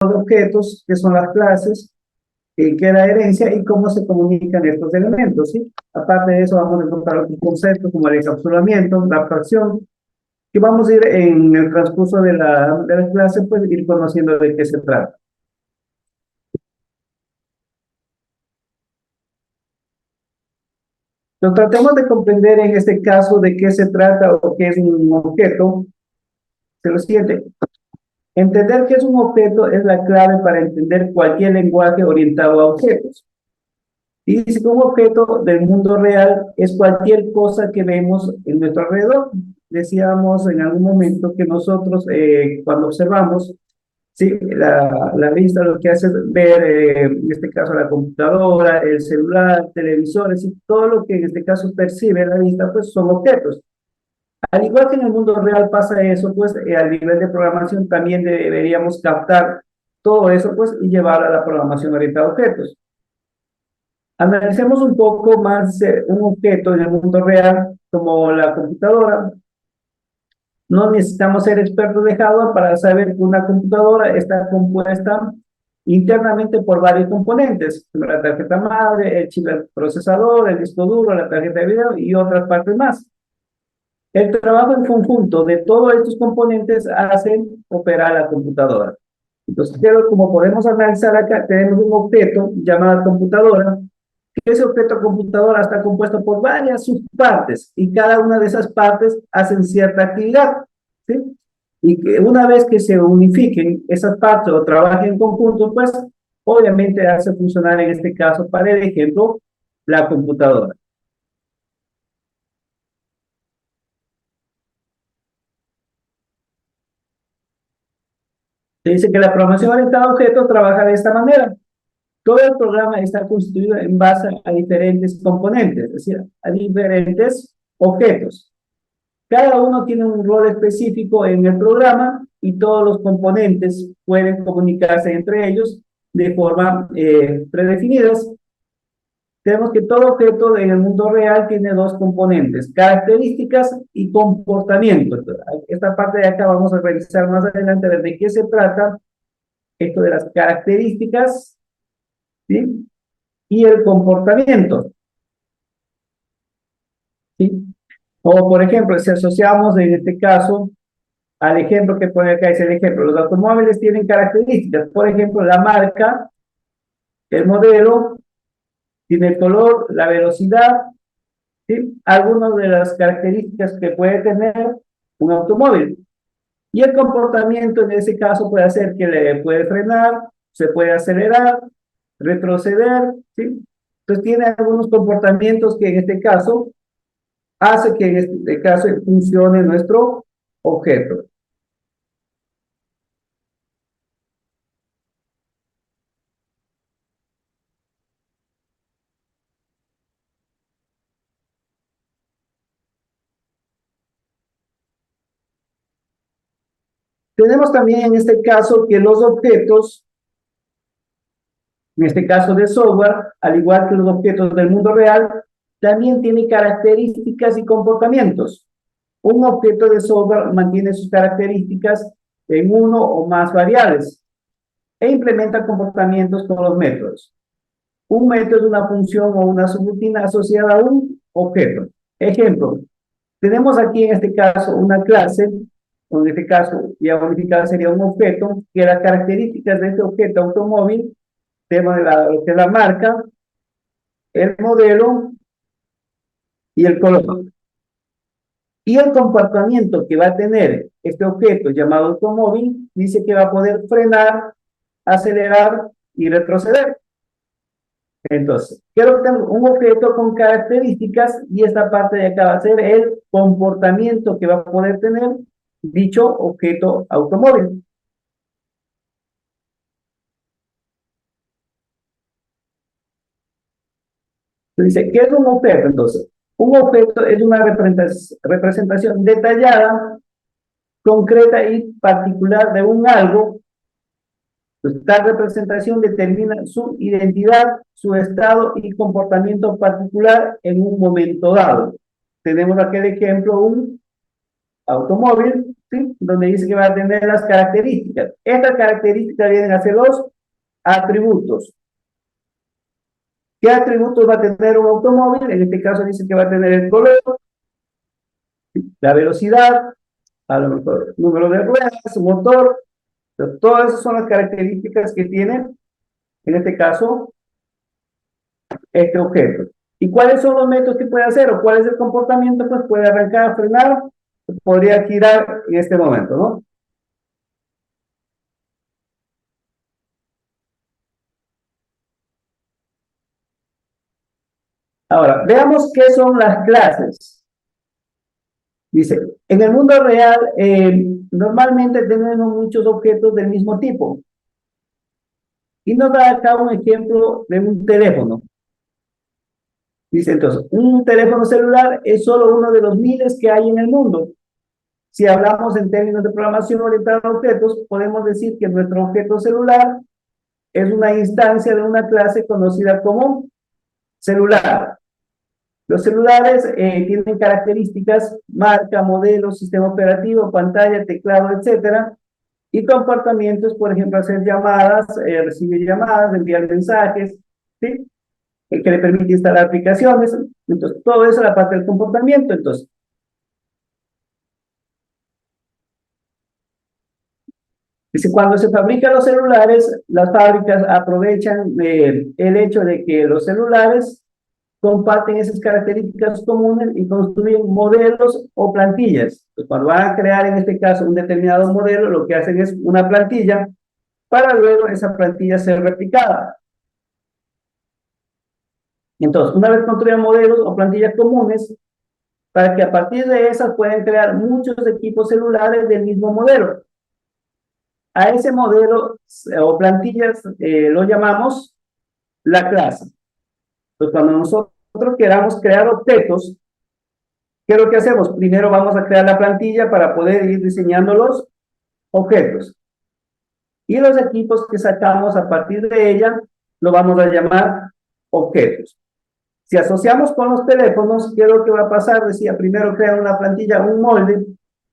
objetos, que son las clases, qué es la herencia y cómo se comunican estos elementos, ¿sí? Aparte de eso, vamos a encontrar otros conceptos como el encapsulamiento, la abstracción, que vamos a ir en el transcurso de la clase, pues ir conociendo de qué se trata. Entonces, tratemos de comprender en este caso de qué se trata o qué es un objeto. Es lo siguiente, entender qué es un objeto es la clave para entender cualquier lenguaje orientado a objetos. Y dice que un objeto del mundo real es cualquier cosa que vemos en nuestro alrededor. Decíamos en algún momento que nosotros, cuando observamos, sí, la vista lo que hace es ver, en este caso, la computadora, el celular, televisores, y todo lo que en este caso percibe la vista, pues son objetos. Al igual que en el mundo real pasa eso, pues al nivel de programación también deberíamos captar todo eso, pues, y llevar a la programación orientada a objetos. Analicemos un poco más un objeto en el mundo real, como la computadora. No necesitamos ser expertos de hardware para saber que una computadora está compuesta internamente por varios componentes: la tarjeta madre, el chip del procesador, el disco duro, la tarjeta de video y otras partes más. El trabajo en conjunto de todos estos componentes hacen operar la computadora. Entonces, como podemos analizar acá, tenemos un objeto llamado computadora, que ese objeto computadora está compuesto por varias subpartes y cada una de esas partes hacen cierta actividad, ¿sí? Y que una vez que se unifiquen esas partes o trabajen en conjunto, pues obviamente hace funcionar en este caso, para el ejemplo, la computadora. Se dice que la programación orientada a objetos trabaja de esta manera. Todo el programa está constituido en base a diferentes componentes, es decir, a diferentes objetos. Cada uno tiene un rol específico en el programa y todos los componentes pueden comunicarse entre ellos de forma predefinidas. Tenemos que todo objeto en el mundo real tiene dos componentes: características y comportamiento. Esta parte de acá vamos a revisar más adelante a ver de qué se trata esto de las características, ¿sí? Y el comportamiento, ¿sí? O por ejemplo, si asociamos en este caso al ejemplo que pone acá, es el ejemplo: los automóviles tienen características, por ejemplo, la marca, el modelo, tiene el color, la velocidad, ¿sí? Algunas de las características que puede tener un automóvil. Y el comportamiento en ese caso puede hacer que le puede frenar, se puede acelerar, retroceder, ¿sí? Entonces tiene algunos comportamientos que en este caso hace que en este caso funcione nuestro objeto. Tenemos también en este caso que los objetos, en este caso de software, al igual que los objetos del mundo real, también tienen características y comportamientos. Un objeto de software mantiene sus características en uno o más variables e implementa comportamientos con los métodos. Un método es una función o una subrutina asociada a un objeto. Ejemplo, tenemos aquí en este caso una clase, o en este caso ya unificada sería un objeto, que las características de este objeto automóvil, tenemos lo que es la marca, el modelo y el color. Y el comportamiento que va a tener este objeto llamado automóvil dice que va a poder frenar, acelerar y retroceder. Entonces, quiero que tenga un objeto con características y esta parte de acá va a ser el comportamiento que va a poder tener dicho objeto automóvil. Entonces, dice, ¿qué es un objeto? Entonces, un objeto es una representación detallada, concreta y particular de un algo. Pues, tal representación determina su identidad, su estado y comportamiento particular en un momento dado. Tenemos aquí el ejemplo, un automóvil, ¿sí? Donde dice que va a tener las características. Estas características vienen a ser los atributos. ¿Qué atributos va a tener un automóvil? En este caso dice que va a tener el color, la velocidad, a lo mejor número de ruedas, motor. Entonces, todas esas son las características que tiene, en este caso, este objeto. ¿Y cuáles son los métodos que puede hacer o cuál es el comportamiento? Pues puede arrancar, frenar, podría girar en este momento, ¿no? Ahora, veamos qué son las clases. Dice, en el mundo real, normalmente tenemos muchos objetos del mismo tipo. Y nos da acá un ejemplo de un teléfono. Dice entonces, un teléfono celular es solo uno de los miles que hay en el mundo. Si hablamos en términos de programación orientada a objetos, podemos decir que nuestro objeto celular es una instancia de una clase conocida como celular. Los celulares tienen características, marca, modelo, sistema operativo, pantalla, teclado, etcétera, y comportamientos, por ejemplo, hacer llamadas, recibir llamadas, enviar mensajes, ¿sí? Que le permite instalar aplicaciones. Entonces, todo eso es la parte del comportamiento. Entonces, dice, cuando se fabrican los celulares, las fábricas aprovechan el hecho de que los celulares comparten esas características comunes y construyen modelos o plantillas. Entonces, cuando van a crear, en este caso, un determinado modelo, lo que hacen es una plantilla para luego esa plantilla ser replicada. Entonces, una vez construyen modelos o plantillas comunes, para que a partir de esas puedan crear muchos equipos celulares del mismo modelo. A ese modelo o plantillas lo llamamos la clase. Entonces, cuando nosotros queramos crear objetos, ¿qué es lo que hacemos? Primero vamos a crear la plantilla para poder ir diseñando los objetos. Y los equipos que sacamos a partir de ella lo vamos a llamar objetos. Si asociamos con los teléfonos, ¿qué es lo que va a pasar? Decía, primero crear una plantilla, un molde,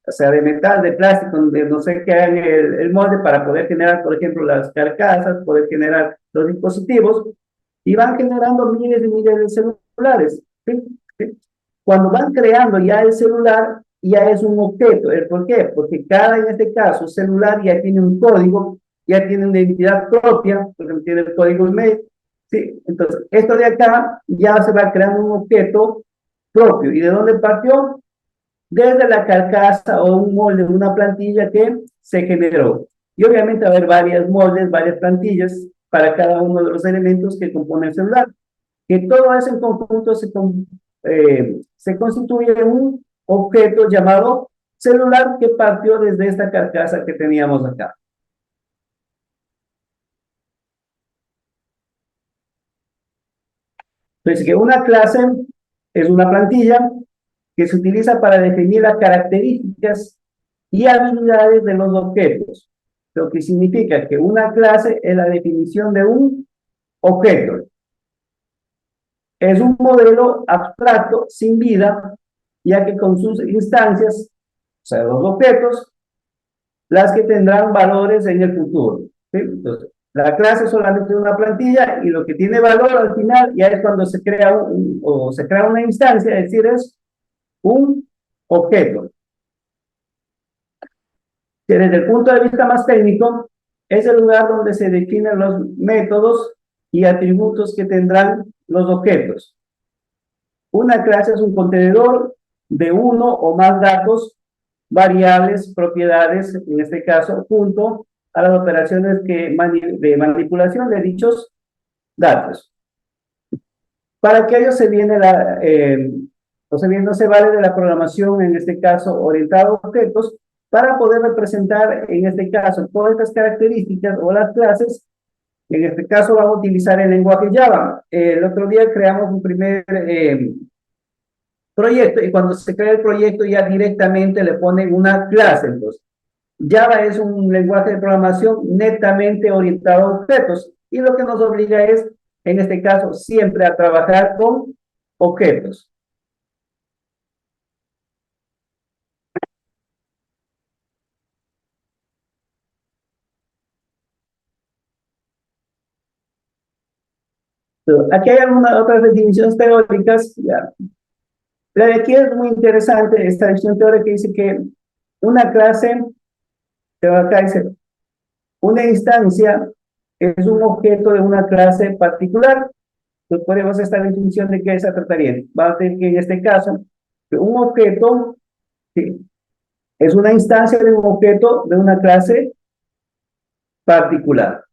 o sea, de metal, de plástico, donde no sé qué hagan el molde para poder generar, por ejemplo, las carcasas, poder generar los dispositivos, y van generando miles y miles de celulares. ¿Sí? ¿Sí? Cuando van creando ya el celular, ya es un objeto. ¿Por qué? Porque cada, en este caso, celular ya tiene un código, ya tiene una identidad propia, porque tiene el código email. Sí, entonces, esto de acá ya se va creando un objeto propio. ¿Y de dónde partió? Desde la carcasa o un molde, una plantilla que se generó. Y obviamente va a haber varios moldes, varias plantillas para cada uno de los elementos que componen el celular. Que todo eso en conjunto se constituye en un objeto llamado celular que partió desde esta carcasa que teníamos acá. Entonces, que una clase es una plantilla que se utiliza para definir las características y habilidades de los objetos, lo que significa que una clase es la definición de un objeto. Es un modelo abstracto sin vida, ya que con sus instancias, o sea, los objetos, las que tendrán valores en el futuro. ¿Sí? Entonces, la clase es solamente una plantilla y lo que tiene valor al final ya es cuando se crea o se crea una instancia, es decir, es un objeto. Que desde el punto de vista más técnico, es el lugar donde se definen los métodos y atributos que tendrán los objetos. Una clase es un contenedor de uno o más datos, variables, propiedades, en este caso, junto a las operaciones de manipulación de dichos datos. Para que ello se viene no se vale de la programación, en este caso, orientada a objetos, para poder representar, en este caso, todas estas características o las clases. En este caso vamos a utilizar el lenguaje Java. El otro día creamos un primer proyecto y cuando se crea el proyecto ya directamente le ponen una clase. Entonces, Java es un lenguaje de programación netamente orientado a objetos y lo que nos obliga es, en este caso, siempre a trabajar con objetos. Pero aquí hay algunas otras definiciones teóricas. Ya. La de aquí es muy interesante, esta definición teórica que dice que una clase, pero acá dice, una instancia es un objeto de una clase particular. Entonces ponemos esta definición de qué se trataría. Va a decir que en este caso, un objeto, sí, es una instancia de un objeto de una clase particular.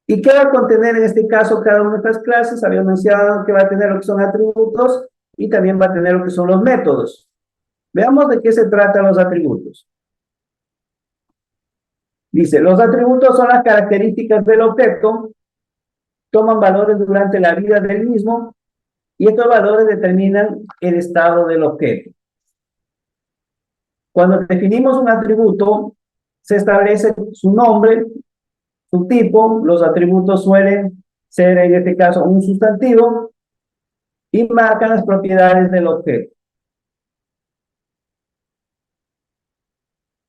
¿Y qué va a contener en este caso cada una de estas clases? Había mencionado que va a tener lo que son atributos y también va a tener lo que son los métodos. Veamos de qué se tratan los atributos. Dice, los atributos son las características del objeto, toman valores durante la vida del mismo y estos valores determinan el estado del objeto. Cuando definimos un atributo, se establece su nombre, su tipo. Los atributos suelen ser, en este caso, un sustantivo y marcan las propiedades del objeto.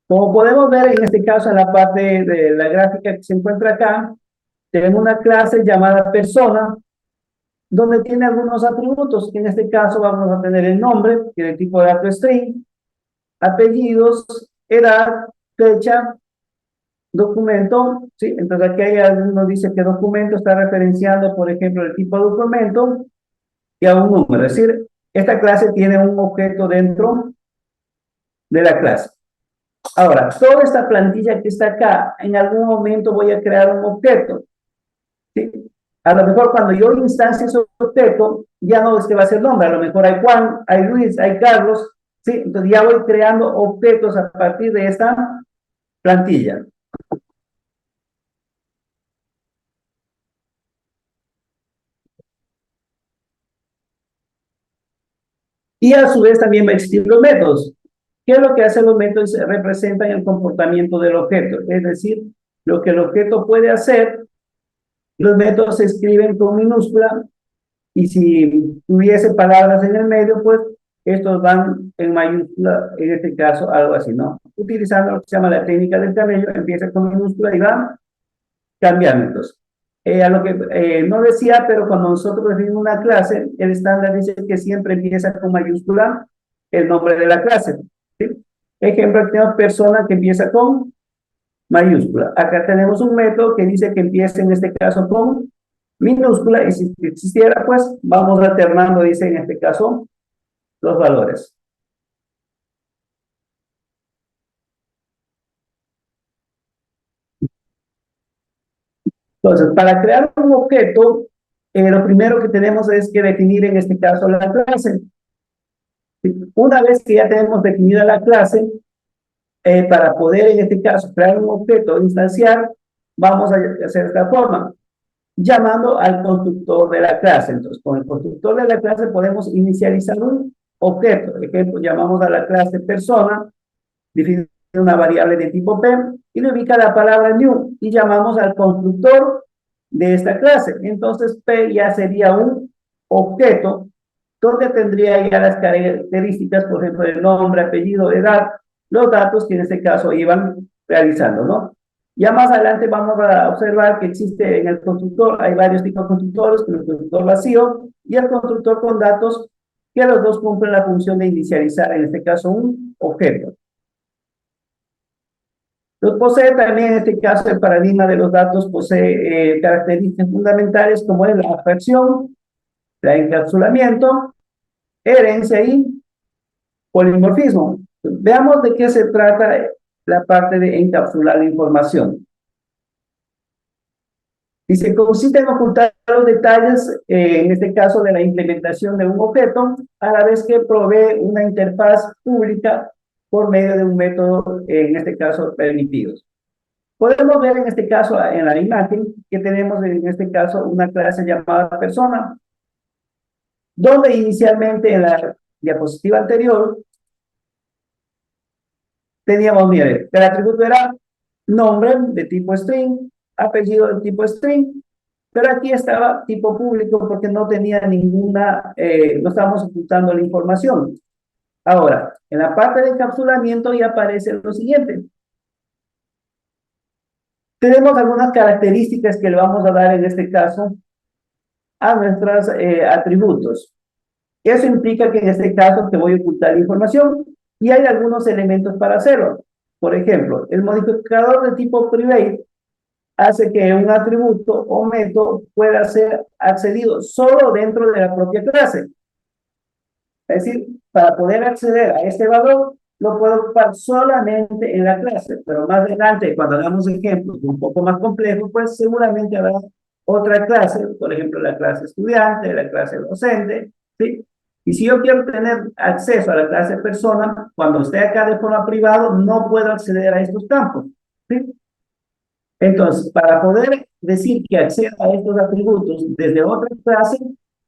Como podemos ver en este caso en la parte de la gráfica que se encuentra acá, tenemos una clase llamada persona, donde tiene algunos atributos. En este caso vamos a tener el nombre, que es el tipo de dato string, apellidos, edad, fecha, documento, ¿sí? Entonces aquí hay algunos dice que documento está referenciando, por ejemplo, el tipo de documento y a un número. Es decir, esta clase tiene un objeto dentro de la clase. Ahora, toda esta plantilla que está acá, en algún momento voy a crear un objeto, ¿sí? A lo mejor cuando yo instancie ese objeto, ya no es que va a ser nombre, a lo mejor hay Juan, hay Luis, hay Carlos, ¿sí? Entonces ya voy creando objetos a partir de esta plantilla. Y a su vez también va a existir los métodos. ¿Qué es lo que hacen los métodos? Representan el comportamiento del objeto, es decir, lo que el objeto puede hacer. Los métodos se escriben con minúscula y si tuviese palabras en el medio, pues estos van en mayúscula, en este caso algo así, ¿no? Utilizando lo que se llama la técnica del camello, empieza con minúscula y va cambiando. Entonces, a lo que no decía, pero cuando nosotros definimos una clase, el estándar dice que siempre empieza con mayúscula el nombre de la clase, ¿sí? Ejemplo, tenemos persona que empieza con mayúscula. Acá tenemos un método que dice que empieza en este caso con minúscula y si existiera, pues vamos alternando, dice en este caso, los valores. Entonces, para crear un objeto, lo primero que tenemos es que definir en este caso la clase. Una vez que ya tenemos definida la clase, para poder en este caso crear un objeto instanciar, vamos a hacer de esta forma, llamando al constructor de la clase. Entonces, con el constructor de la clase podemos inicializar un objeto. Por ejemplo, llamamos a la clase persona, definimos una variable de tipo P y le ubica la palabra new y llamamos al constructor de esta clase. Entonces, P ya sería un objeto donde tendría ya las características, por ejemplo, el nombre, apellido, edad, los datos que en este caso iban realizando, ¿no? Ya más adelante vamos a observar que existe en el constructor, hay varios tipos de constructores, el constructor vacío y el constructor con datos, que los dos cumplen la función de inicializar, en este caso, un objeto. Entonces, posee también, en este caso, el paradigma de los datos, posee características fundamentales como es la abstracción, el encapsulamiento, herencia y polimorfismo. Veamos de qué se trata la parte de encapsular la información. Dice, consiste en ocultar los detalles, en este caso de la implementación de un objeto, a la vez que provee una interfaz pública por medio de un método, en este caso, permitidos. Podemos ver en este caso, en la imagen, que tenemos en este caso una clase llamada persona, donde inicialmente en la diapositiva anterior teníamos, mire, el atributo era nombre de tipo string, apellido de tipo string, pero aquí estaba tipo público porque no tenía ninguna, no estábamos ocultando la información. Ahora, en la parte de encapsulamiento ya aparece lo siguiente. Tenemos algunas características que le vamos a dar en este caso a nuestros atributos. Eso implica que en este caso te voy a ocultar información y hay algunos elementos para hacerlo. Por ejemplo, el modificador de tipo private hace que un atributo o método pueda ser accedido solo dentro de la propia clase. Es decir, para poder acceder a este valor, lo puedo ocupar solamente en la clase, pero más adelante, cuando hagamos ejemplos un poco más complejos, pues seguramente habrá otra clase, por ejemplo, la clase estudiante, la clase docente, ¿sí? Y si yo quiero tener acceso a la clase persona, cuando esté acá de forma privada, no puedo acceder a estos campos, ¿sí? Entonces, para poder decir que acceda a estos atributos desde otra clase,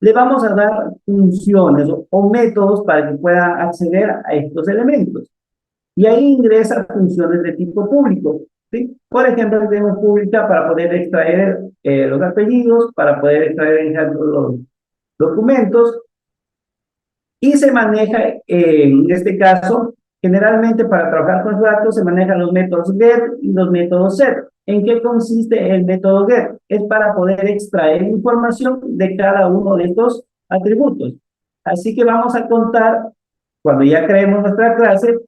le vamos a dar funciones o métodos para que pueda acceder a estos elementos. Y ahí ingresa funciones de tipo público, ¿sí? Por ejemplo, tenemos pública para poder extraer los apellidos, para poder extraer los documentos, y se maneja, en este caso, generalmente para trabajar con los datos se manejan los métodos get y los métodos set. ¿En qué consiste el método get? Es para poder extraer información de cada uno de estos atributos. Así que vamos a contar, cuando ya creemos nuestra clase,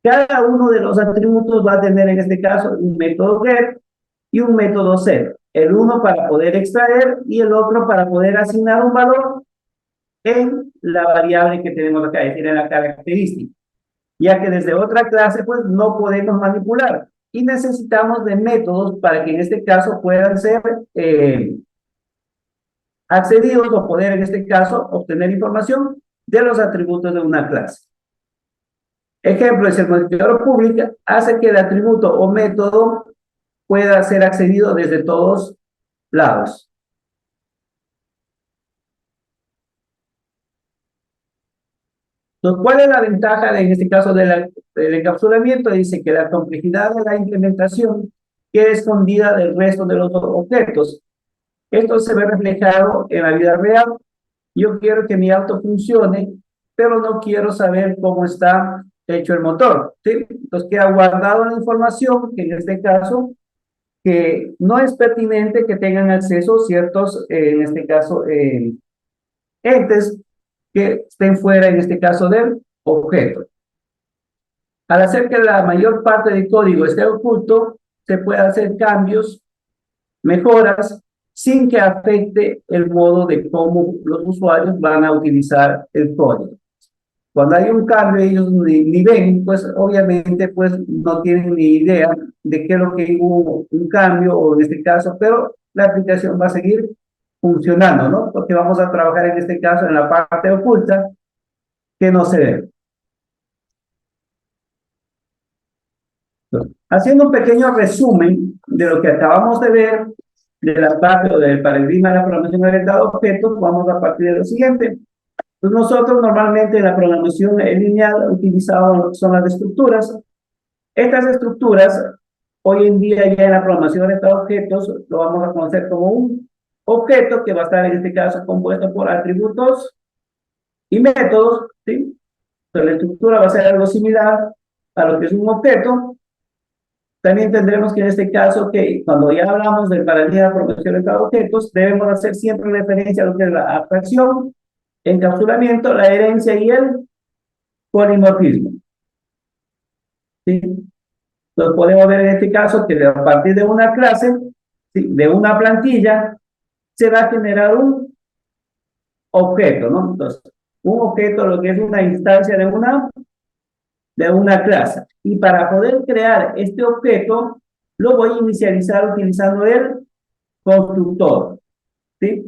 cada uno de los atributos va a tener en este caso un método get y un método set. El uno para poder extraer y el otro para poder asignar un valor en la variable que tenemos acá, es decir, en la característica, ya que desde otra clase pues no podemos manipular y necesitamos de métodos para que en este caso puedan ser accedidos o poder en este caso obtener información de los atributos de una clase. Ejemplo, es el modificador pública hace que el atributo o método pueda ser accedido desde todos lados. Entonces, ¿cuál es la ventaja en este caso del encapsulamiento? Dice que la complejidad de la implementación queda escondida del resto de los objetos. Esto se ve reflejado en la vida real. Yo quiero que mi auto funcione, pero no quiero saber cómo está hecho el motor, ¿sí? Entonces queda guardado la información, que en este caso, que no es pertinente que tengan acceso ciertos, en este caso, entes que estén fuera, en este caso, del objeto. Al hacer que la mayor parte del código esté oculto, se puede hacer cambios, mejoras, sin que afecte el modo de cómo los usuarios van a utilizar el código. Cuando hay un cambio, ellos ni ven, pues obviamente pues no tienen ni idea de qué es lo que hubo un cambio, o en este caso, pero la aplicación va a seguir funcionando, ¿no? Porque vamos a trabajar en este caso en la parte oculta que no se ve. Haciendo un pequeño resumen de lo que acabamos de ver, de la parte o del paradigma de la programación orientada a objetos, vamos a partir de lo siguiente. Pues nosotros normalmente en la programación lineal utilizamos son las estructuras. Estas estructuras, hoy en día ya en la programación orientada a objetos, lo vamos a conocer como un objeto que va a estar en este caso compuesto por atributos y métodos, ¿sí? Entonces la estructura va a ser algo similar a lo que es un objeto. También tendremos que en este caso que cuando ya hablamos del paradigma de la programación orientada a objetos, debemos hacer siempre referencia a lo que es la abstracción, encapsulamiento, la herencia y el polimorfismo. ¿Sí? Entonces podemos ver en este caso que a partir de una clase, ¿sí?, de una plantilla, se va a generar un objeto, ¿no? Entonces, un objeto lo que es una instancia de una clase. Y para poder crear este objeto, lo voy a inicializar utilizando el constructor, ¿sí?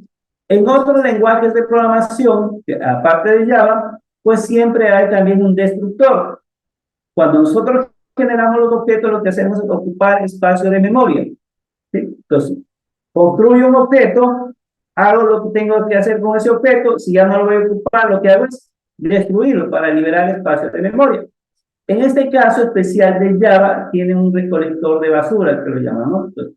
En otros lenguajes de programación, aparte de Java, pues siempre hay también un destructor. Cuando nosotros generamos los objetos, lo que hacemos es ocupar espacio de memoria, ¿sí? Entonces, construyo un objeto, hago lo que tengo que hacer con ese objeto, si ya no lo voy a ocupar, lo que hago es destruirlo para liberar espacio de memoria. En este caso especial de Java, tiene un recolector de basura, que lo llaman, ¿no? Entonces,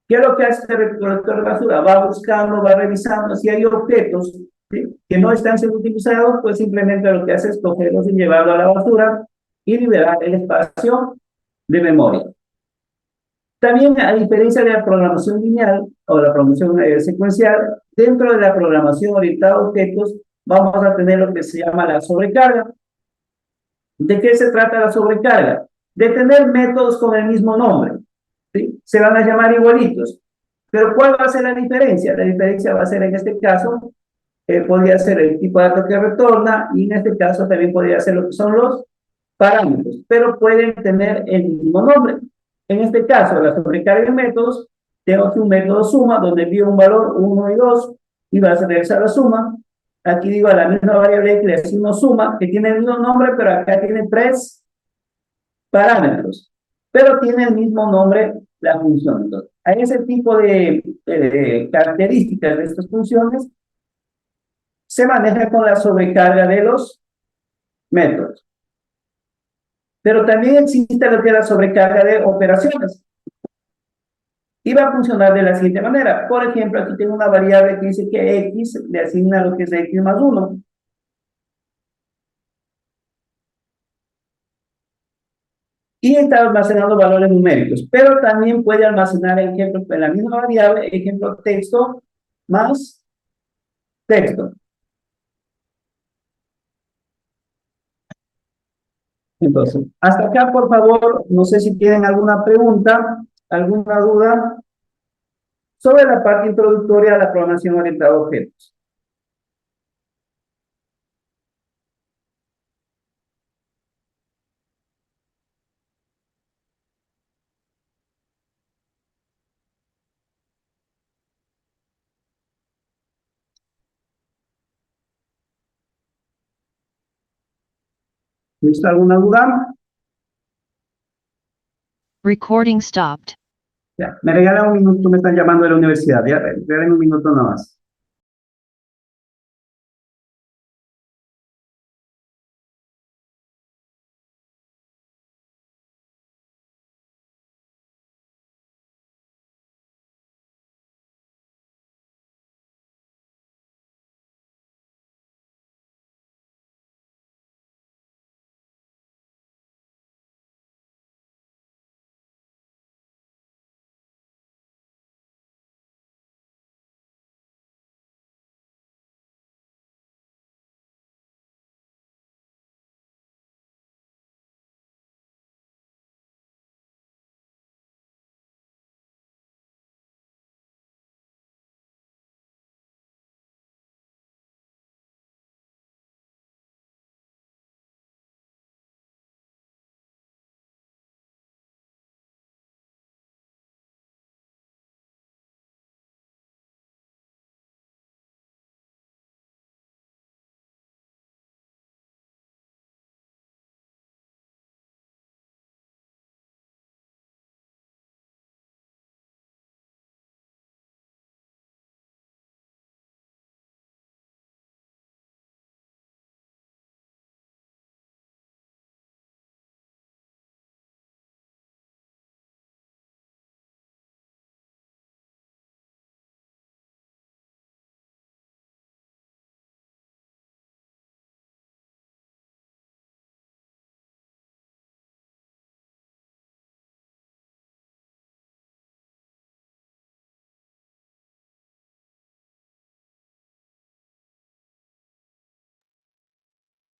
¿qué es lo que hace este recolector de basura? Va buscando, va revisando si hay objetos, ¿sí?, que no están siendo utilizados, pues simplemente lo que hace es cogerlos y llevarlos a la basura y liberar el espacio de memoria. También, a diferencia de la programación lineal o la programación secuencial, dentro de la programación orientada a objetos, vamos a tener lo que se llama la sobrecarga. ¿De qué se trata la sobrecarga? De tener métodos con el mismo nombre, ¿sí? Se van a llamar igualitos. Pero ¿cuál va a ser la diferencia? La diferencia va a ser en este caso, podría ser el tipo de datos que retorna y en este caso también podría ser lo que son los parámetros, pero pueden tener el mismo nombre. En este caso, la sobrecarga de métodos, tengo aquí un método suma donde envío un valor 1 y 2 y va a realizar la suma. Aquí digo a la misma variable que le asigno suma, que tiene el mismo nombre, pero acá tiene 3 parámetros, pero tiene el mismo nombre la función. Entonces, a ese tipo de características de estas funciones se maneja con la sobrecarga de los métodos. Pero también existe lo que es la sobrecarga de operaciones. Y va a funcionar de la siguiente manera. Por ejemplo, aquí tengo una variable que dice que x le asigna lo que es x más 1. Y está almacenando valores numéricos. Pero también puede almacenar, ejemplo, en la misma variable, ejemplo, texto más texto. Entonces, hasta acá, por favor, no sé si tienen alguna pregunta, alguna duda sobre la parte introductoria a la programación orientada a objetos. ¿Listo? ¿Alguna duda? Recording stopped. Ya, me regalan un minuto, me están llamando de la universidad. Ya, regalen un minuto nada más.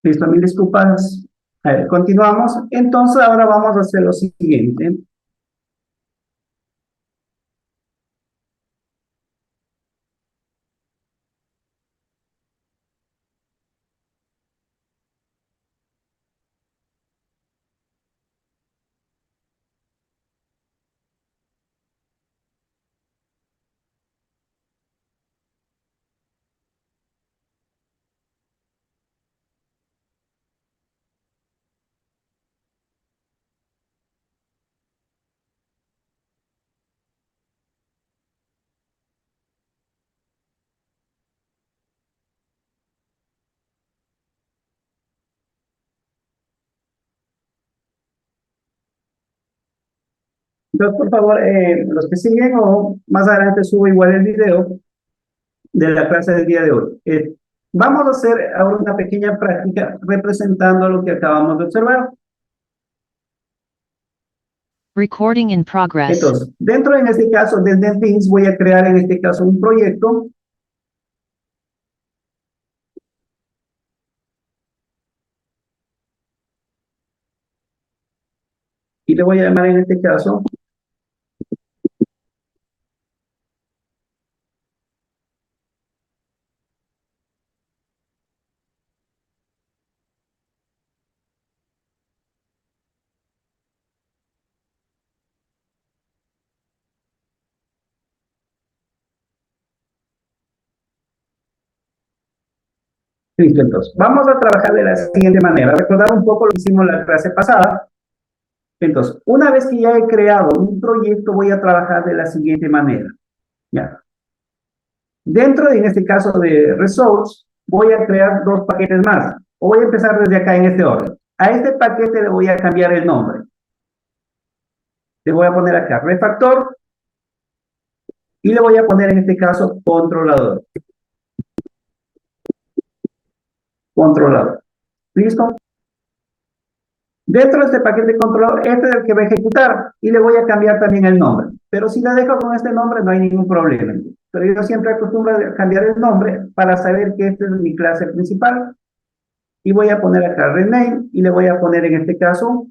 Listo, mil disculpas. A ver, continuamos. Entonces, ahora vamos a hacer lo siguiente. Entonces, por favor, los que siguen o más adelante subo igual el video de la clase del día de hoy. Vamos a hacer ahora una pequeña práctica representando lo que acabamos de observar. Recording in progress. Entonces, dentro en este caso de NetBeans voy a crear en este caso un proyecto. Y le voy a llamar en este caso listo. Entonces, vamos a trabajar de la siguiente manera. Recordar un poco lo que hicimos la clase pasada. Entonces, una vez que ya he creado un proyecto, voy a trabajar de la siguiente manera. Ya. Dentro de, en este caso de Results, voy a crear dos paquetes más. O voy a empezar desde acá en este orden. A este paquete le voy a cambiar el nombre. Le voy a poner acá refactor. Y le voy a poner en este caso controlador. Controlador. ¿Listo? Dentro de este paquete controlador, este es el que va a ejecutar y le voy a cambiar también el nombre. Pero si la dejo con este nombre no hay ningún problema. Pero yo siempre acostumbro a cambiar el nombre para saber que esta es mi clase principal. Y voy a poner acá rename y le voy a poner en este caso,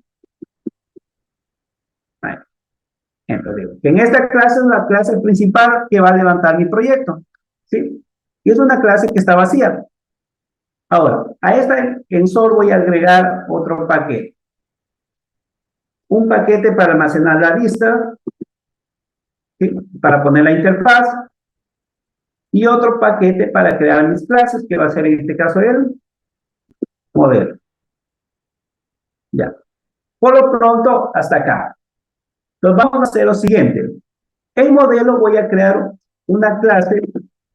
entonces, que en esta clase es la clase principal que va a levantar mi proyecto. ¿Sí? Y es una clase que está vacía. Ahora, a esta en Sol voy a agregar otro paquete. Un paquete para almacenar la lista, ¿sí? Para poner la interfaz, y otro paquete para crear mis clases, que va a ser en este caso el modelo. Ya. Por lo pronto, hasta acá. Entonces vamos a hacer lo siguiente. En modelo voy a crear una clase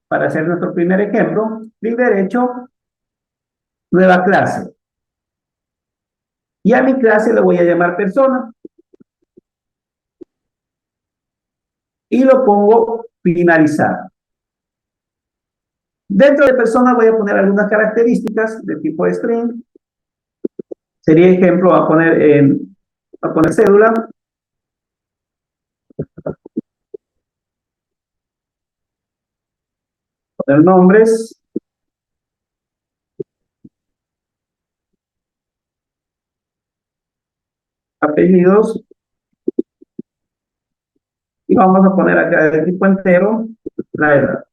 para hacer nuestro primer ejemplo. Clic derecho, nueva clase. Y a mi clase le voy a llamar persona. Y lo pongo finalizar. Dentro de persona voy a poner algunas características de tipo string. Sería ejemplo, voy a poner cédula. Poner nombres. Apellidos. Y vamos a poner acá de tipo entero la edad.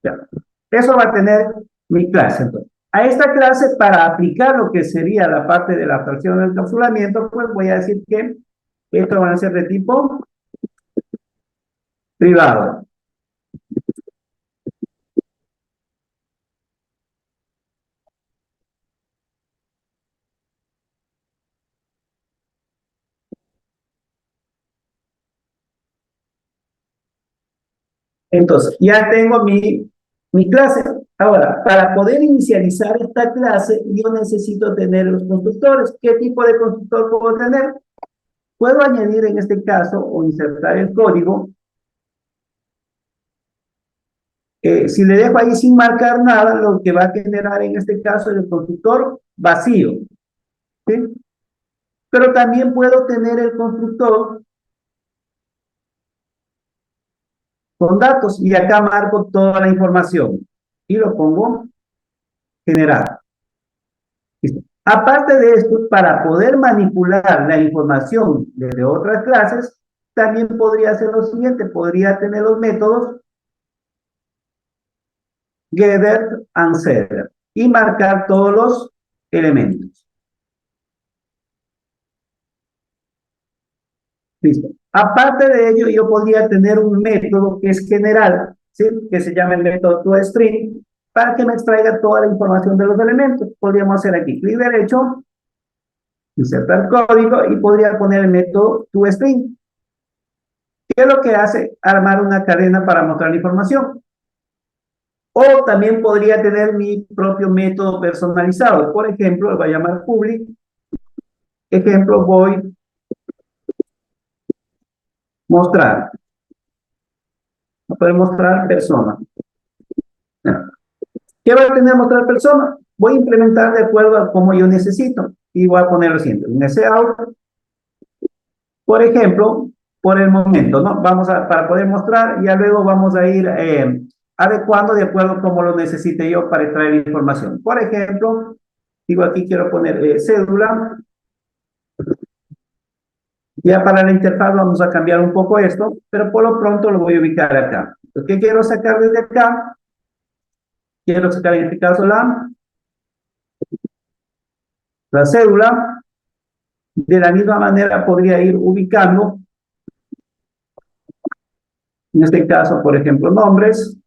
Ya. Eso va a tener mi clase. Entonces, a esta clase, para aplicar lo que sería la parte de la abstracción del encapsulamiento, pues voy a decir que estos van a ser de tipo privado. Entonces, ya tengo mi clase. Ahora, para poder inicializar esta clase, yo necesito tener los constructores. ¿Qué tipo de constructor puedo tener? Puedo añadir en este caso o insertar el código. Si le dejo ahí sin marcar nada, lo que va a generar en este caso es el constructor vacío. ¿Sí? Pero también puedo tener el constructor con datos y acá marco toda la información y lo pongo generar. ¿Listo? Aparte de esto, para poder manipular la información desde otras clases, también podría hacer lo siguiente, podría tener los métodos getter and setter y marcar todos los elementos. Listo. Aparte de ello, yo podría tener un método que es general, ¿sí? Que se llama el método toString, para que me extraiga toda la información de los elementos. Podríamos hacer aquí clic derecho, insertar código y podría poner el método toString. ¿Qué es lo que hace? Armar una cadena para mostrar la información. O también podría tener mi propio método personalizado. Por ejemplo, lo voy a llamar public. Ejemplo, voy mostrar. Va a poder mostrar persona. ¿Qué va a tener mostrar persona? Voy a implementar de acuerdo a cómo yo necesito. Y voy a poner lo siguiente. Un SAuth Por ejemplo, por el momento, ¿no? Para poder mostrar, ya luego vamos a ir adecuando de acuerdo a cómo lo necesite yo para extraer información. Por ejemplo, digo aquí quiero poner cédula. Ya para la interfaz vamos a cambiar un poco esto, pero por lo pronto lo voy a ubicar acá. ¿Qué quiero sacar desde acá? Quiero sacar en este caso la cédula. De la misma manera podría ir ubicando, en este caso, por ejemplo, nombres.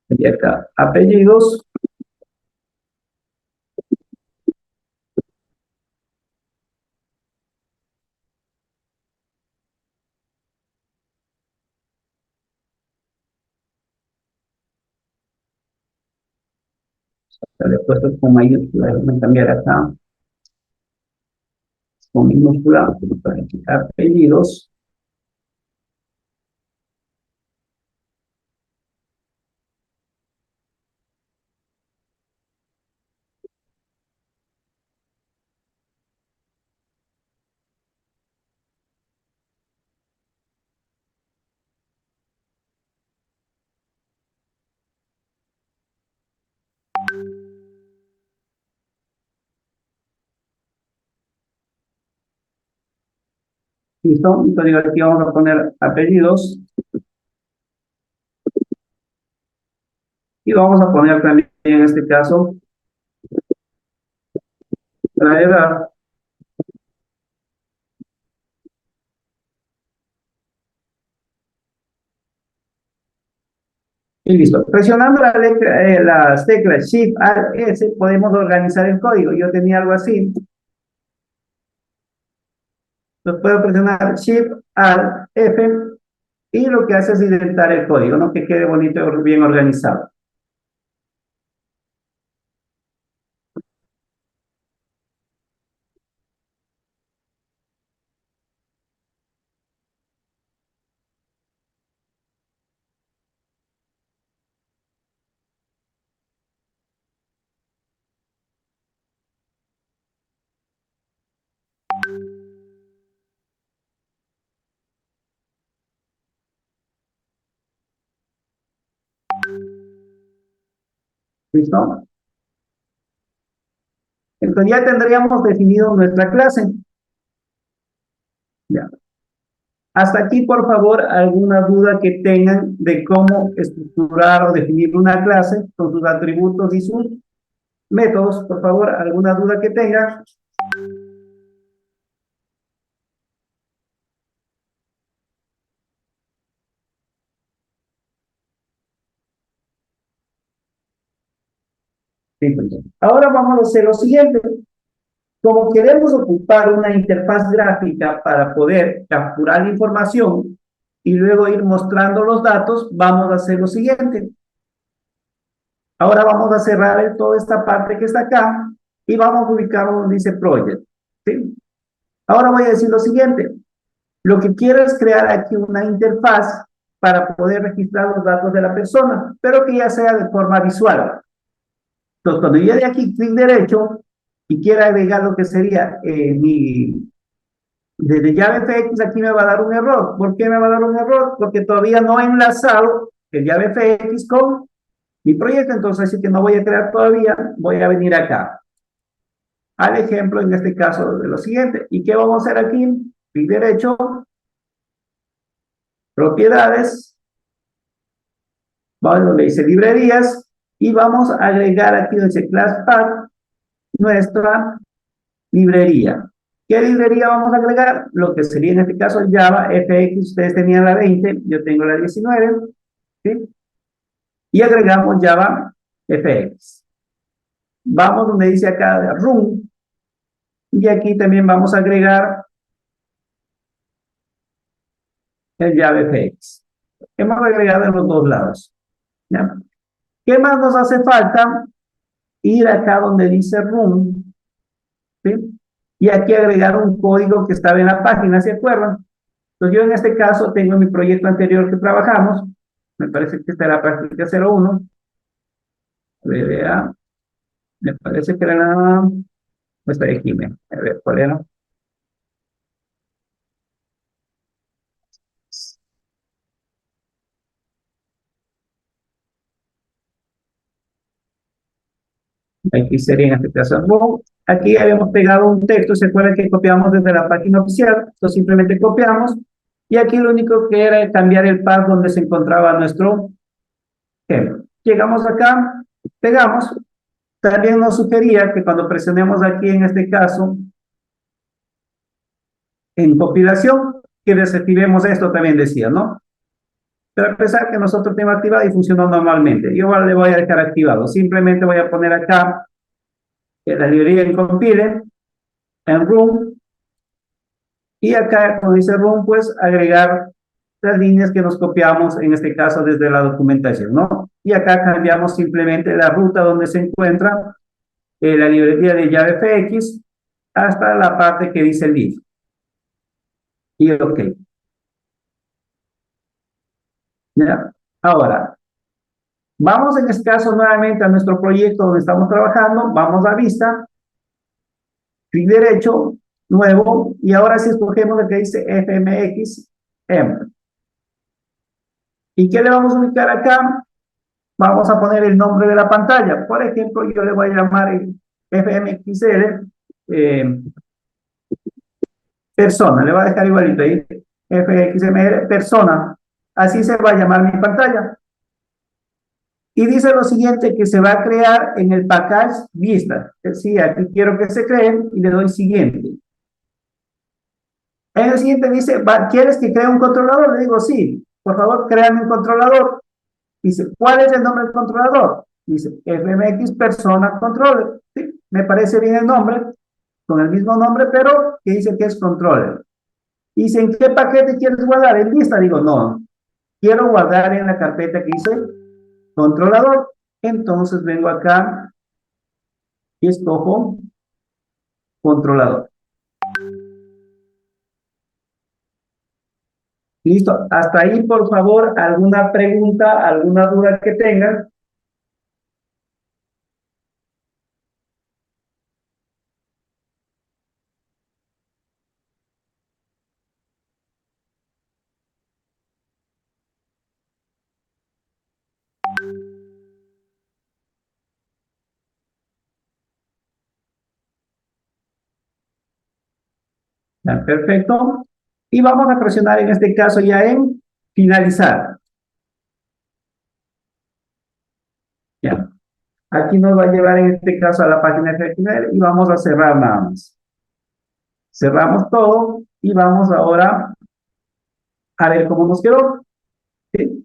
Y acá, apellidos. Le he puesto con mayúscula, déjame cambiar acá, con minúscula, para aquí, apellidos. Listo, entonces aquí vamos a poner apellidos y vamos a poner también en este caso la edad. Y listo. Presionando las teclas Shift, Alt, S, podemos organizar el código. Yo tenía algo así. Entonces puedo presionar Shift, Alt, F, y lo que hace es indentar el código, ¿no? Que quede bonito y bien organizado. ¿Listo? Entonces ya tendríamos definido nuestra clase. Ya. Hasta aquí, por favor, alguna duda que tengan de cómo estructurar o definir una clase con sus atributos y sus métodos. Por favor, alguna duda que tengan. Sí, pues. Ahora vamos a hacer lo siguiente. Como queremos ocupar una interfaz gráfica para poder capturar la información y luego ir mostrando los datos, vamos a hacer lo siguiente. Ahora vamos a cerrar toda esta parte que está acá y vamos a ubicar donde dice Project. ¿Sí? Ahora voy a decir lo siguiente. Lo que quiero es crear aquí una interfaz para poder registrar los datos de la persona, pero que ya sea de forma visual. Entonces, cuando yo de aquí clic derecho y quiera agregar lo que sería desde JavaFX, aquí me va a dar un error. ¿Por qué me va a dar un error? Porque todavía no he enlazado el JavaFX con mi proyecto, entonces así que no voy a crear todavía, voy a venir acá al ejemplo, en este caso, de lo siguiente. ¿Y qué vamos a hacer aquí? Clic derecho, propiedades, vamos donde dice librerías, y vamos a agregar aquí donde dice class path nuestra librería. ¿Qué librería vamos a agregar? Lo que sería en este caso Java FX, ustedes tenían la 20, yo tengo la 19, ¿sí? Y agregamos Java FX. Vamos donde dice acá Run, y aquí también vamos a agregar el JavaFX. Hemos agregado en los dos lados. ¿Ya? ¿Qué más nos hace falta? Ir acá donde dice Run, ¿sí? Y aquí agregar un código que estaba en la página, ¿se acuerdan? Entonces yo en este caso tengo mi proyecto anterior que trabajamos, me parece que está en la práctica 01, VBA, me parece que era la... Esta de aquí, a ver, ¿cuál era? Aquí sería en este caso. Bueno, aquí habíamos pegado un texto, ¿se acuerdan que copiamos desde la página oficial? Entonces simplemente copiamos y aquí lo único que era cambiar el path donde se encontraba nuestro ejemplo. Llegamos acá, pegamos. También nos sugería que cuando presionemos aquí en este caso en compilación, que desactivemos esto también decía, ¿no? Pero a pesar que nosotros tenemos activado y funcionó normalmente, yo le voy a dejar activado. Simplemente voy a poner acá la librería en compile, en room, y acá, cuando dice room, pues agregar las líneas que nos copiamos, en este caso desde la documentación, ¿no? Y acá cambiamos simplemente la ruta donde se encuentra la librería de JavaFX hasta la parte que dice list. Y OK. ¿Ya? Ahora, vamos en este caso nuevamente a nuestro proyecto donde estamos trabajando, vamos a vista, clic derecho, nuevo, y ahora sí escogemos el que dice FMX-M. ¿Y qué le vamos a ubicar acá? Vamos a poner el nombre de la pantalla. Por ejemplo, yo le voy a llamar el FMXL persona, le voy a dejar igualito ahí, FXML persona, así se va a llamar mi pantalla. Y dice lo siguiente, que se va a crear en el package vista. Sí, aquí quiero que se creen y le doy siguiente. En el siguiente dice, ¿quieres que cree un controlador? Le digo, sí, por favor, créame un controlador. Dice, ¿cuál es el nombre del controlador? Dice, FMX Persona Controller. Sí, me parece bien el nombre, con el mismo nombre, pero que dice que es controller. Dice, ¿en qué paquete quieres guardar? ¿En vista? Digo, no, quiero guardar en la carpeta que dice controlador. Entonces vengo acá y escojo controlador. Listo, hasta ahí, por favor, alguna pregunta, alguna duda que tengan. Ya, perfecto. Y vamos a presionar en este caso ya en finalizar. Ya. Aquí nos va a llevar en este caso a la página de final y vamos a cerrar nada más. Cerramos todo y vamos ahora a ver cómo nos quedó. ¿Sí?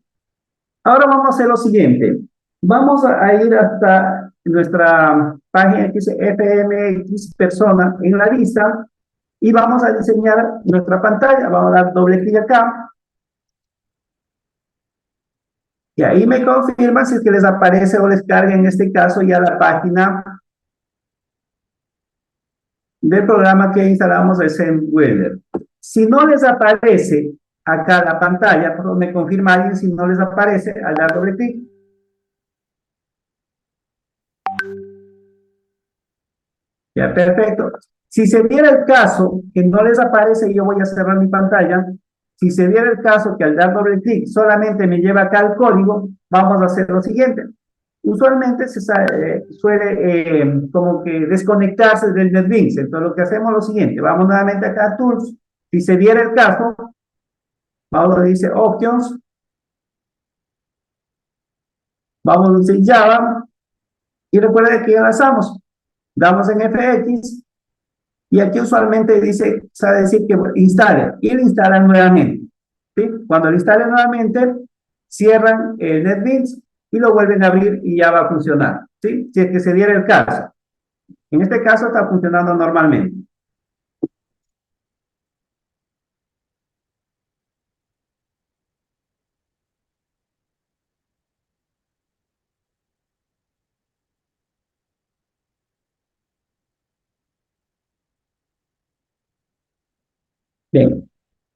Ahora vamos a hacer lo siguiente. Vamos a ir hasta nuestra página que dice FMX persona en la lista y vamos a diseñar nuestra pantalla. Vamos a dar doble clic acá. Y ahí me confirman si es que les aparece o les carga en este caso ya la página del programa que instalamos de ZenWeather. Si no les aparece acá la pantalla, por favor me confirma alguien si no les aparece al dar doble clic. Ya, perfecto. Si se diera el caso que no les aparece, yo voy a cerrar mi pantalla. Si se diera el caso que al dar doble clic solamente me lleva acá el código, vamos a hacer lo siguiente. Usualmente suele como que desconectarse del NetBeans. Entonces lo que hacemos es lo siguiente. Vamos nuevamente acá a Tools. Si se diera el caso, vamos a dice Options. Vamos a decir Java. Y recuerden que ya avanzamos. Damos en FX. Y aquí usualmente dice, sabe decir que instale. Y lo instalan nuevamente. ¿Sí? Cuando lo instalen nuevamente, cierran el NetBeans y lo vuelven a abrir y ya va a funcionar. ¿Sí? Si es que se diera el caso. En este caso está funcionando normalmente. Bien.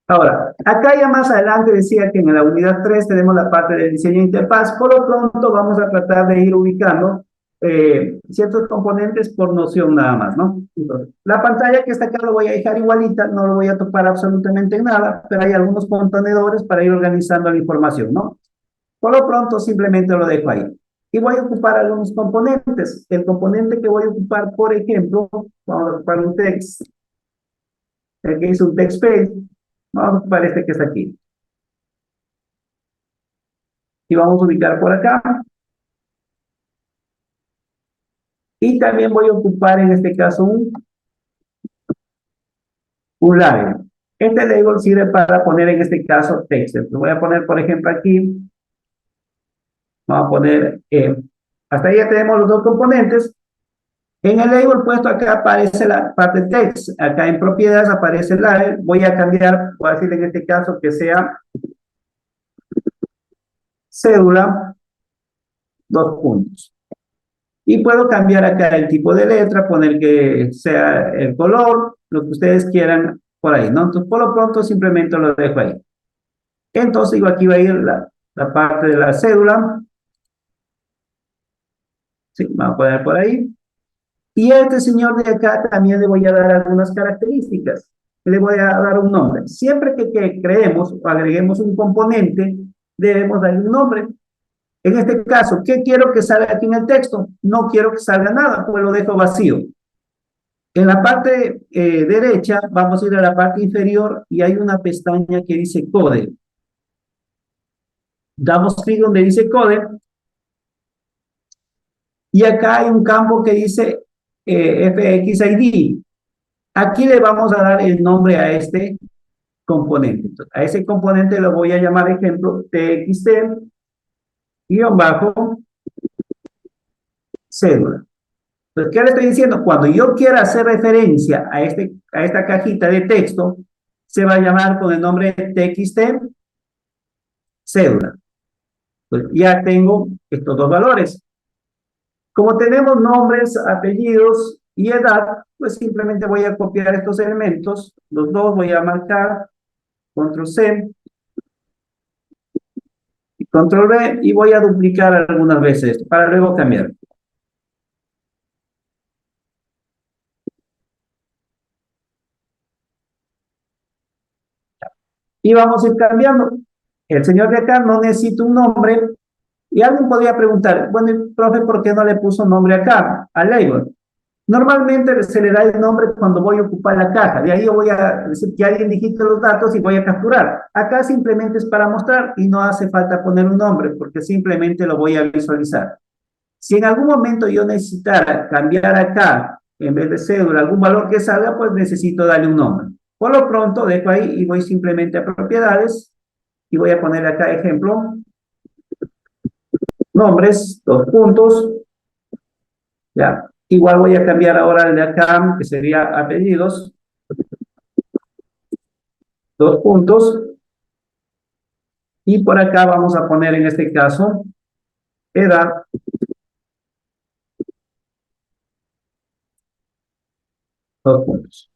Ahora, acá ya más adelante decía que en la unidad 3 tenemos la parte del diseño de interfaz. Por lo pronto vamos a tratar de ir ubicando ciertos componentes por noción nada más, ¿no? Entonces, la pantalla que está acá lo voy a dejar igualita, no lo voy a topar absolutamente en nada, pero hay algunos contenedores para ir organizando la información, ¿no? Por lo pronto simplemente lo dejo ahí. Y voy a ocupar algunos componentes. El componente que voy a ocupar, por ejemplo, vamos a ocupar un text, el que hizo un text page, vamos a ocupar este que está aquí. Y vamos a ubicar por acá. Y también voy a ocupar en este caso un label. Este label sirve para poner en este caso texto. Lo voy a poner, por ejemplo, aquí. Vamos a poner, hasta ahí ya tenemos los dos componentes. En el label puesto acá aparece la parte text. Acá en propiedades aparece el label. Voy a cambiar, voy a decir en este caso que sea cédula, dos puntos. Y puedo cambiar acá el tipo de letra, poner que sea el color, lo que ustedes quieran por ahí, ¿no? Entonces, por lo pronto, simplemente lo dejo ahí. Entonces, digo, aquí va a ir la parte de la cédula. Sí, vamos a poner por ahí. Y a este señor de acá también le voy a dar algunas características. Le voy a dar un nombre. Siempre que creemos o agreguemos un componente, debemos darle un nombre. En este caso, ¿qué quiero que salga aquí en el texto? No quiero que salga nada, pues lo dejo vacío. En la parte derecha, vamos a ir a la parte inferior y hay una pestaña que dice Code. Damos clic donde dice Code y acá hay un campo que dice FXID. Aquí le vamos a dar el nombre a este componente. Entonces, a ese componente lo voy a llamar, ejemplo, txt-cédula. Entonces, ¿qué le estoy diciendo? Cuando yo quiera hacer referencia a esta cajita de texto, se va a llamar con el nombre txt cédula. Pues ya tengo estos dos valores. Como tenemos nombres, apellidos y edad, pues simplemente voy a copiar estos elementos, los dos voy a marcar, control C y control V, y voy a duplicar algunas veces para luego cambiar. Y vamos a ir cambiando. El señor de acá no necesita un nombre, y alguien podría preguntar, bueno, profe, ¿por qué no le puso nombre acá, al label? Normalmente se le da el nombre cuando voy a ocupar la caja. De ahí yo voy a decir que alguien digite los datos y voy a capturar. Acá simplemente es para mostrar y no hace falta poner un nombre porque simplemente lo voy a visualizar. Si en algún momento yo necesitara cambiar acá, en vez de cédula, algún valor que salga, pues necesito darle un nombre. Por lo pronto dejo ahí y voy simplemente a propiedades y voy a poner acá ejemplo, nombres, dos puntos, ya. Igual voy a cambiar ahora el de acá, que sería apellidos, dos puntos. Y por acá vamos a poner en este caso edad, dos puntos.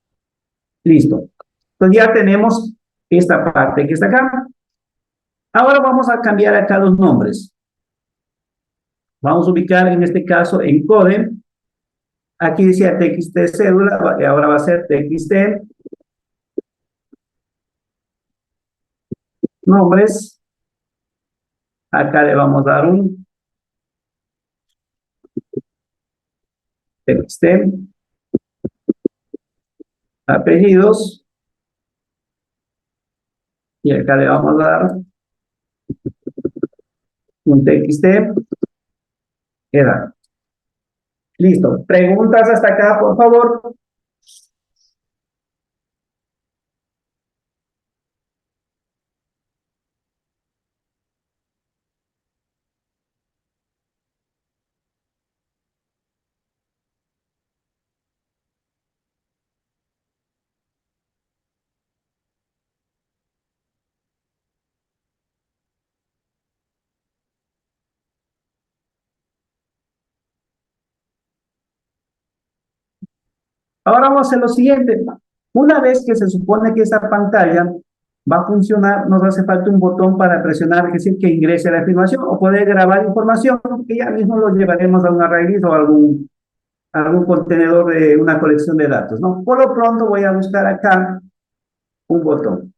Listo. Entonces ya tenemos esta parte que está acá. Ahora vamos a cambiar acá los nombres. Vamos a ubicar en este caso en code. Aquí decía txt cédula, y ahora va a ser txt nombres. Acá le vamos a dar un txt apellidos. Y acá le vamos a dar un txt edad. Listo. ¿Preguntas hasta acá, por favor? Ahora vamos a hacer lo siguiente. Una vez que se supone que esta pantalla va a funcionar, nos hace falta un botón para presionar, es decir, que ingrese la información o poder grabar información, que ya mismo lo llevaremos a un array o algún contenedor de una colección de datos, ¿no? Por lo pronto voy a buscar acá un botón.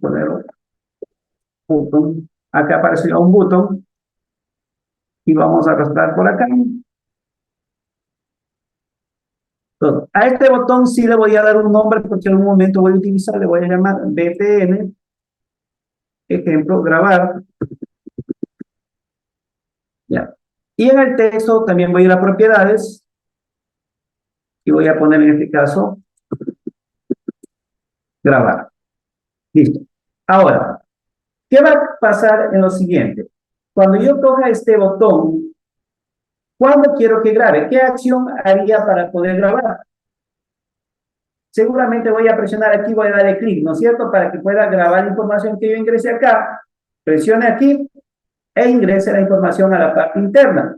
Poner botón. Acá apareció un botón y vamos a arrastrar por acá. Entonces, a este botón sí le voy a dar un nombre porque en algún momento voy a utilizar, le voy a llamar BTN, ejemplo, grabar. Ya. Y en el texto también voy a ir a propiedades y voy a poner en este caso grabar. Listo. Ahora, ¿qué va a pasar en lo siguiente? Cuando yo coja este botón, ¿cuándo quiero que grabe? ¿Qué acción haría para poder grabar? Seguramente voy a presionar aquí, voy a darle clic, ¿no es cierto? Para que pueda grabar la información que yo ingrese acá. Presione aquí e ingrese la información a la parte interna.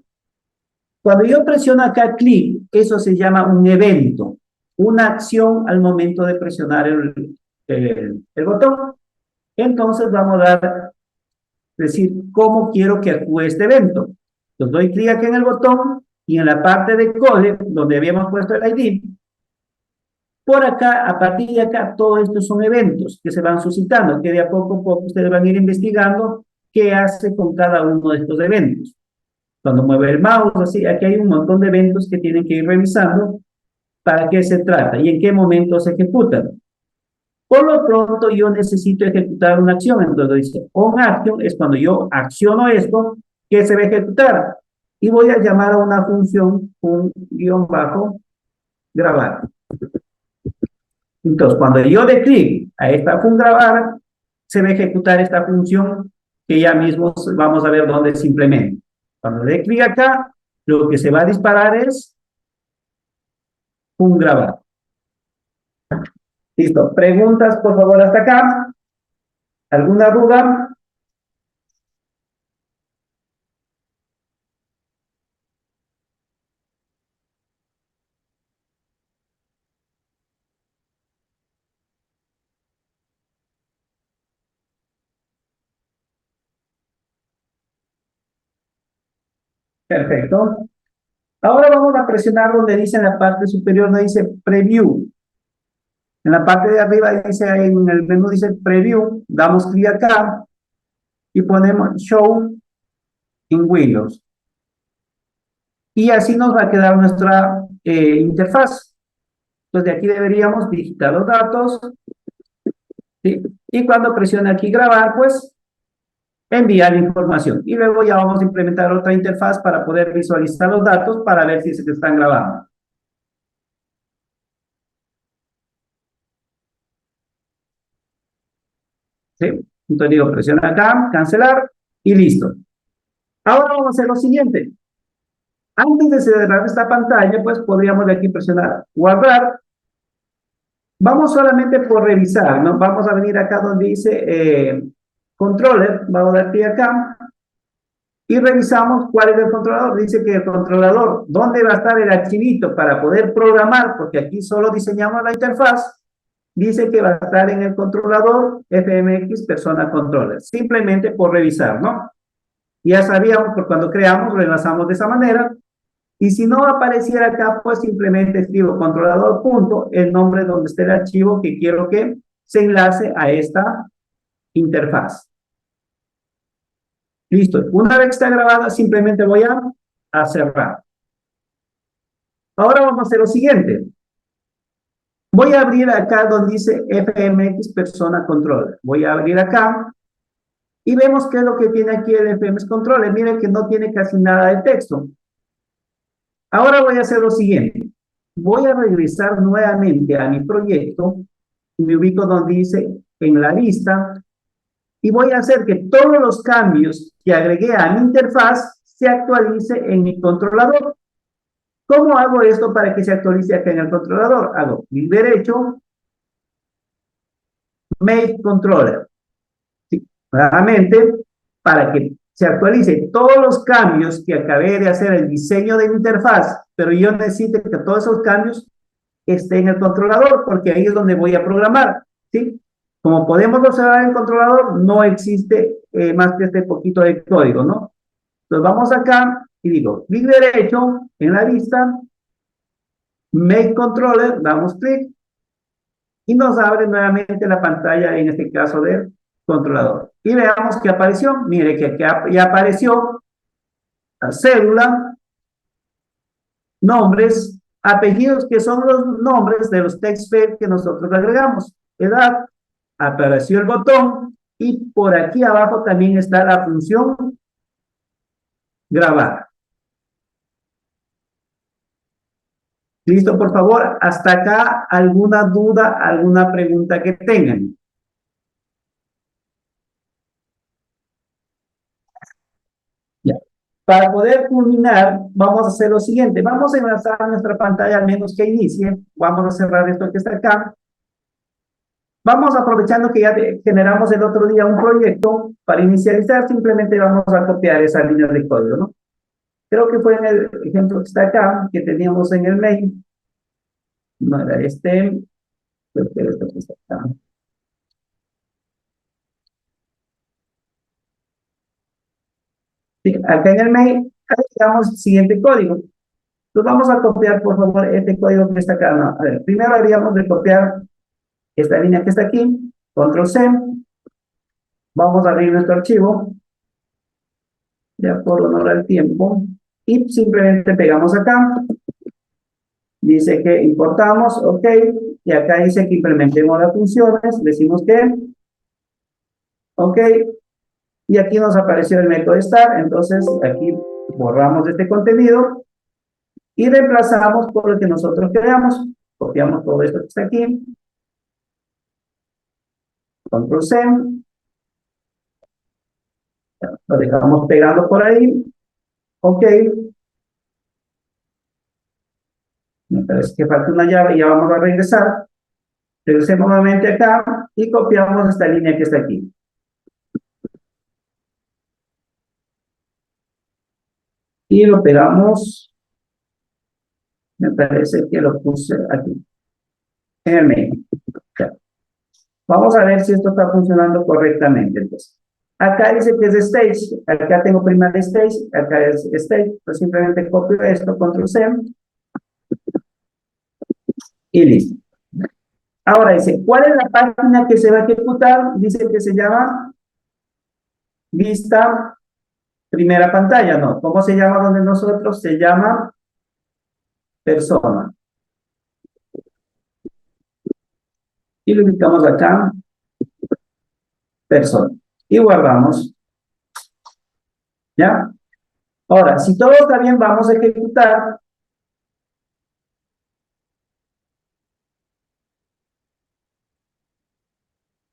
Cuando yo presiono acá clic, eso se llama un evento, una acción al momento de presionar el botón. Entonces vamos a dar, decir, cómo quiero que actúe este evento. Entonces doy clic aquí en el botón y en la parte de code, donde habíamos puesto el ID, por acá, a partir de acá, todos estos son eventos que se van suscitando, que de a poco ustedes van a ir investigando qué hace con cada uno de estos eventos. Cuando mueve el mouse, así, aquí hay un montón de eventos que tienen que ir revisando para qué se trata y en qué momento se ejecutan. Por lo pronto, yo necesito ejecutar una acción. Entonces dice, on action es cuando yo acciono esto, que se va a ejecutar. Y voy a llamar a una función, un guión bajo, grabar. Entonces, cuando yo dé clic a esta función grabar, se va a ejecutar esta función que ya mismo vamos a ver dónde se implementa. Cuando dé clic acá, lo que se va a disparar es un grabar. Listo. Preguntas, por favor, hasta acá. ¿Alguna duda? Perfecto. Ahora vamos a presionar donde dice en la parte superior, donde dice Preview. En la parte de arriba dice, en el menú dice Preview. Damos clic acá y ponemos Show in Windows. Y así nos va a quedar nuestra interfaz. Entonces de aquí deberíamos digitar los datos, ¿sí? Y cuando presione aquí grabar, pues enviar información. Y luego ya vamos a implementar otra interfaz para poder visualizar los datos para ver si se están grabando. ¿Sí? Entonces digo, presiona acá, cancelar y listo. Ahora vamos a hacer lo siguiente. Antes de cerrar esta pantalla, pues podríamos de aquí presionar guardar. Vamos solamente por revisar, ¿no? Vamos a venir acá donde dice controller, vamos a dar clic acá y revisamos cuál es el controlador. Dice que el controlador, ¿dónde va a estar el archivito para poder programar? Porque aquí solo diseñamos la interfaz. Dice que va a estar en el controlador FMX Persona Controller. Simplemente por revisar, ¿no? Ya sabíamos que cuando creamos lo enlazamos de esa manera. Y si no apareciera acá, pues simplemente escribo controlador punto, el nombre donde esté el archivo que quiero que se enlace a esta interfaz. Listo. Una vez que está grabada, simplemente voy a cerrar. Ahora vamos a hacer lo siguiente. Voy a abrir acá donde dice FMX Persona Controller. Voy a abrir acá y vemos qué es lo que tiene aquí el FMX Controller. Miren que no tiene casi nada de texto. Ahora voy a hacer lo siguiente. Voy a regresar nuevamente a mi proyecto. Me ubico donde dice en la lista. Y voy a hacer que todos los cambios que agregué a mi interfaz se actualice en mi controlador. ¿Cómo hago esto para que se actualice acá en el controlador? Hago clic derecho, Make Controller. Sí, nuevamente, para que se actualice todos los cambios que acabé de hacer el diseño de mi interfaz, pero yo necesito que todos esos cambios esté en el controlador, porque ahí es donde voy a programar, ¿sí? Como podemos observar en el controlador, no existe más que este poquito de código, ¿no? Entonces vamos acá y digo, clic derecho en la vista, Make Controller, damos clic y nos abre nuevamente la pantalla, en este caso del controlador. Y veamos que apareció, mire que ya apareció la cédula, nombres, apellidos, que son los nombres de los textfields que nosotros agregamos. Edad, apareció el botón y por aquí abajo también está la función grabar. Listo, por favor, hasta acá, ¿alguna duda, alguna pregunta que tengan? Ya. Para poder culminar, vamos a hacer lo siguiente. Vamos a enlazar nuestra pantalla, al menos que inicie. Vamos a cerrar esto que está acá. Vamos aprovechando que ya generamos el otro día un proyecto. Para inicializar, simplemente vamos a copiar esa línea de código, ¿no? Creo que fue en el ejemplo que está acá, que teníamos en el mail. No era este. Creo que era este que está acá. Sí, acá en el mail, agregamos el siguiente código. Entonces vamos a copiar, por favor, este código que está acá. No, a ver, primero haríamos de copiar esta línea que está aquí, control C, vamos a abrir nuestro archivo, ya por honor al tiempo, y simplemente pegamos acá, dice que importamos, ok, y acá dice que implementemos las funciones, decimos que, ok, y aquí nos apareció el método start, entonces aquí borramos este contenido, y reemplazamos por el que nosotros creamos, copiamos todo esto que está aquí, control C, lo dejamos pegando por ahí, ok, me parece que falta una llave, ya vamos a regresar, regresemos nuevamente acá y copiamos esta línea que está aquí. Y lo pegamos, me parece que lo puse aquí, en el mail. Ya. Vamos a ver si esto está funcionando correctamente. Entonces, acá dice que es stage, acá tengo primer stage, acá es stage, pues simplemente copio esto, control C, y listo. Ahora dice, ¿cuál es la página que se va a ejecutar? Dice que se llama vista primera pantalla, no. ¿Cómo se llama donde nosotros? Se llama persona. Y lo ubicamos acá, persona. Y guardamos. ¿Ya? Ahora, si todo está bien, vamos a ejecutar.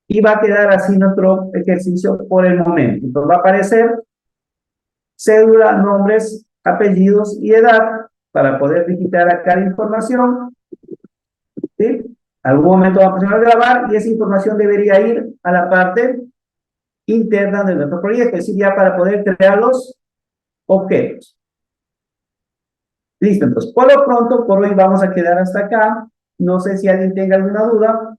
Y va a quedar así nuestro ejercicio por el momento. Entonces va a aparecer cédula, nombres, apellidos y edad para poder digitar acá la información. ¿Sí? Algún momento vamos a grabar y esa información debería ir a la parte interna de nuestro proyecto, es decir, ya para poder crear los objetos. Listo, entonces, por lo pronto, por hoy vamos a quedar hasta acá. No sé si alguien tenga alguna duda.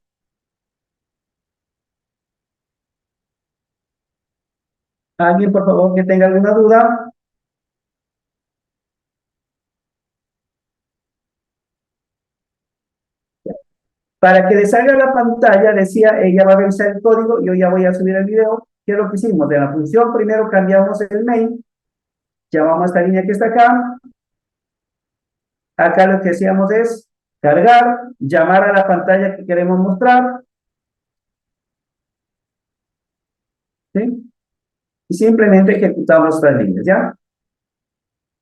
¿Alguien, por favor, que tenga alguna duda? Para que le salga la pantalla, decía, ella va a revisar el código, yo ya voy a subir el video. ¿Qué es lo que hicimos? De la función, primero cambiamos el main, llamamos a esta línea que está acá. Acá lo que hacíamos es cargar, llamar a la pantalla que queremos mostrar. ¿Sí? Y simplemente ejecutamos estas líneas, ¿ya?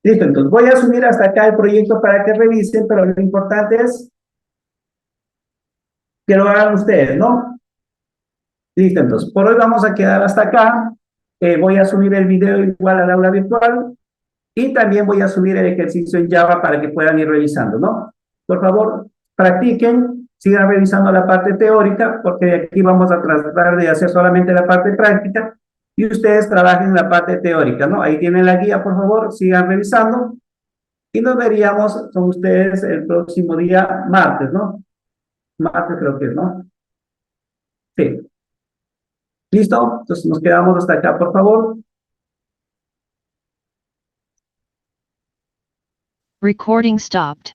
Listo, entonces voy a subir hasta acá el proyecto para que revisen, pero lo importante es que lo hagan ustedes, ¿no? Listo, entonces por hoy vamos a quedar hasta acá. Voy a subir el video igual al aula virtual y también voy a subir el ejercicio en Java para que puedan ir revisando, ¿no? Por favor, practiquen, sigan revisando la parte teórica, porque de aquí vamos a tratar de hacer solamente la parte práctica y ustedes trabajen la parte teórica, ¿no? Ahí tienen la guía, por favor, sigan revisando Y nos veríamos con ustedes el próximo día, martes, ¿no? Martes creo que es, ¿no? Sí. ¿Listo? Entonces nos quedamos hasta acá, por favor. Recording stopped.